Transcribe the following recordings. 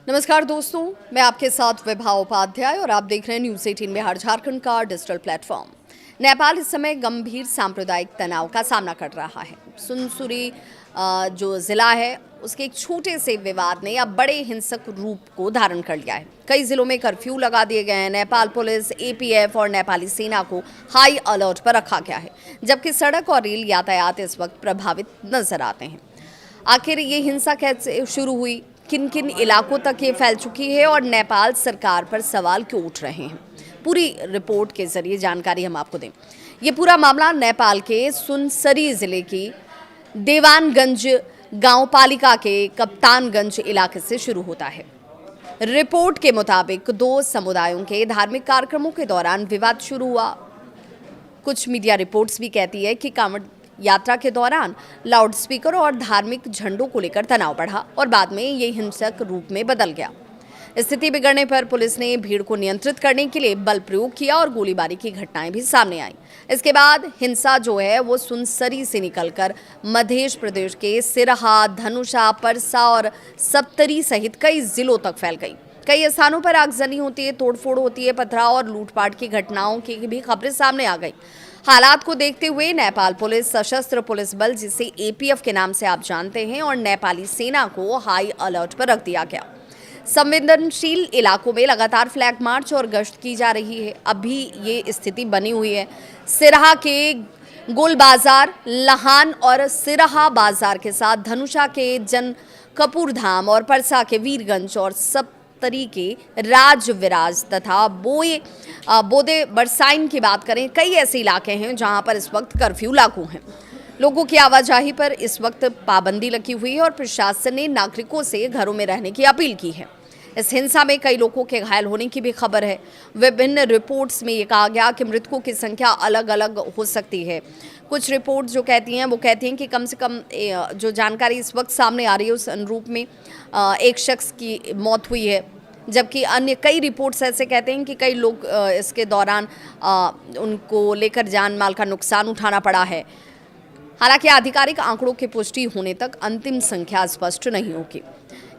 नमस्कार दोस्तों, मैं आपके साथ विभा उपाध्याय और आप देख रहे हैं न्यूज़ 18 बिहार झारखंड का डिजिटल प्लेटफॉर्म। नेपाल इस समय गंभीर सांप्रदायिक तनाव का सामना कर रहा है। सुनसुरी जो ज़िला है उसके एक छोटे से विवाद ने अब बड़े हिंसक रूप को धारण कर लिया है। कई जिलों में कर्फ्यू लगा दिए गए हैं। नेपाल पुलिस, एपीएफ और नेपाली सेना को हाई अलर्ट पर रखा गया है, जबकि सड़क और रेल यातायात इस वक्त प्रभावित नजर आते हैं। आखिर ये हिंसा कैसे शुरू हुई, किन किन इलाकों तक ये फैल चुकी है और नेपाल सरकार पर सवाल क्यों उठ रहे हैं, पूरी रिपोर्ट के जरिए जानकारी हम आपको दें। ये पूरा मामला नेपाल के सुनसरी जिले की देवानगंज गांव पालिका के कप्तानगंज इलाके से शुरू होता है। रिपोर्ट के मुताबिक दो समुदायों के धार्मिक कार्यक्रमों के दौरान विवाद शुरू हुआ। कुछ मीडिया रिपोर्ट्स भी कहती है कि कांवड़ यात्रा के दौरान लाउडस्पीकर और धार्मिक झंडों को लेकर तनाव बढ़ा और बाद में ये हिंसक रूप में बदल गया। स्थिति बिगड़ने पर पुलिस ने भीड़ को नियंत्रित करने के लिए बल प्रयोग किया और गोलीबारी की घटनाएं भी सामने आई। इसके बाद हिंसा जो है वो सुनसरी से निकलकर मध्य प्रदेश के सिरहा, धनुषा, परसा और सप्तरी सहित कई जिलों तक फैल गई। कई स्थानों पर आगजनी होती है, तोड़फोड़ होती है, पथराव और लूटपाट की घटनाओं की भी खबरें सामने आ गई। हालात को देखते हुए नेपाल पुलिस, सशस्त्र पुलिस बल जिसे एपीएफ के नाम से आप जानते हैं, और नेपाली सेना को हाई अलर्ट पर रख दिया गया। संवेदनशील इलाकों में लगातार फ्लैग मार्च और गश्त की जा रही है। अभी ये स्थिति बनी हुई है। सिरहा के गोल बाजार, लहान और सिरहा बाजार के साथ धनुषा के जन कपूरधाम और परसा के वीरगंज और सप्तरी के राज विराज तथा बोदे बरसाइन की बात करें, कई ऐसे इलाके हैं जहां पर इस वक्त कर्फ्यू लागू है। लोगों की आवाजाही पर इस वक्त पाबंदी लगी हुई है और प्रशासन ने नागरिकों से घरों में रहने की अपील की है। इस हिंसा में कई लोगों के घायल होने की भी खबर है। विभिन्न रिपोर्ट्स में ये कहा गया कि मृतकों की संख्या अलग अलग हो सकती है। कुछ रिपोर्ट जो कहती हैं वो कहती हैं कि कम से कम जो जानकारी इस वक्त सामने आ रही है उस अनुरूप में एक शख्स की मौत हुई है, जबकि अन्य कई रिपोर्ट्स ऐसे कहते हैं कि कई लोग इसके दौरान उनको लेकर जान माल का नुकसान उठाना पड़ा है। हालांकि आधिकारिक आंकड़ों की पुष्टि होने तक अंतिम संख्या स्पष्ट नहीं होगी।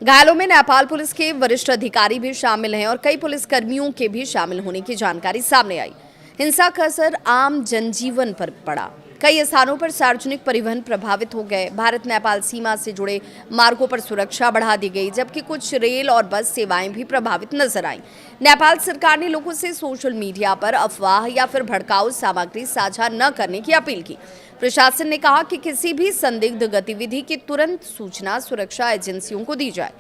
घायलों में नेपाल पुलिस के वरिष्ठ अधिकारी भी शामिल हैं और कई पुलिसकर्मियों के भी शामिल होने की जानकारी सामने आई। हिंसा का असर आम जनजीवन पर पड़ा। कई स्थानों पर सार्वजनिक परिवहन प्रभावित हो गए। भारत नेपाल सीमा से जुड़े मार्गों पर सुरक्षा बढ़ा दी गई, जबकि कुछ रेल और बस सेवाएं भी प्रभावित नजर आईं। नेपाल सरकार ने लोगों से सोशल मीडिया पर अफवाह या फिर भड़काऊ सामग्री साझा न करने की अपील की। प्रशासन ने कहा कि किसी भी संदिग्ध गतिविधि की तुरंत सूचना सुरक्षा एजेंसियों को दी जाए।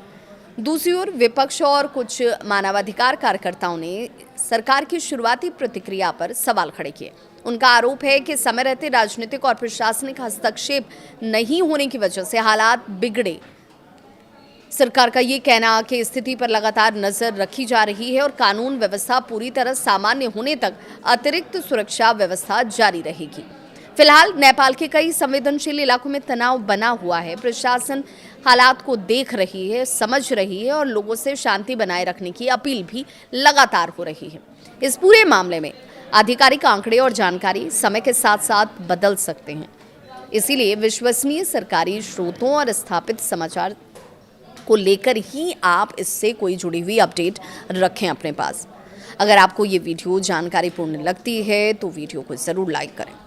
दूसरी ओर विपक्ष और कुछ मानवाधिकार कार्यकर्ताओं ने सरकार की शुरुआती प्रतिक्रिया पर सवाल खड़े किए। उनका आरोप है कि समय रहते राजनीतिक और प्रशासनिक हस्तक्षेप नहीं होने की वजह से हालात बिगड़े। सरकार का ये कहना कि स्थिति पर लगातार नजर रखी जा रही है और कानून व्यवस्था पूरी तरह सामान्य होने तक अतिरिक्त सुरक्षा व्यवस्था जारी रहेगी। फिलहाल नेपाल के कई संवेदनशील इलाकों में तनाव बना हुआ है। प्रशासन हालात को देख रही है, समझ रही है और लोगों से शांति बनाए रखने की अपील भी लगातार हो रही है। इस पूरे मामले में आधिकारिक आंकड़े और जानकारी समय के साथ साथ बदल सकते हैं, इसीलिए विश्वसनीय सरकारी स्रोतों और स्थापित समाचार को लेकर ही आप इससे कोई जुड़ी हुई अपडेट रखें अपने पास। अगर आपको ये वीडियो जानकारीपूर्ण लगती है तो वीडियो को ज़रूर लाइक करें।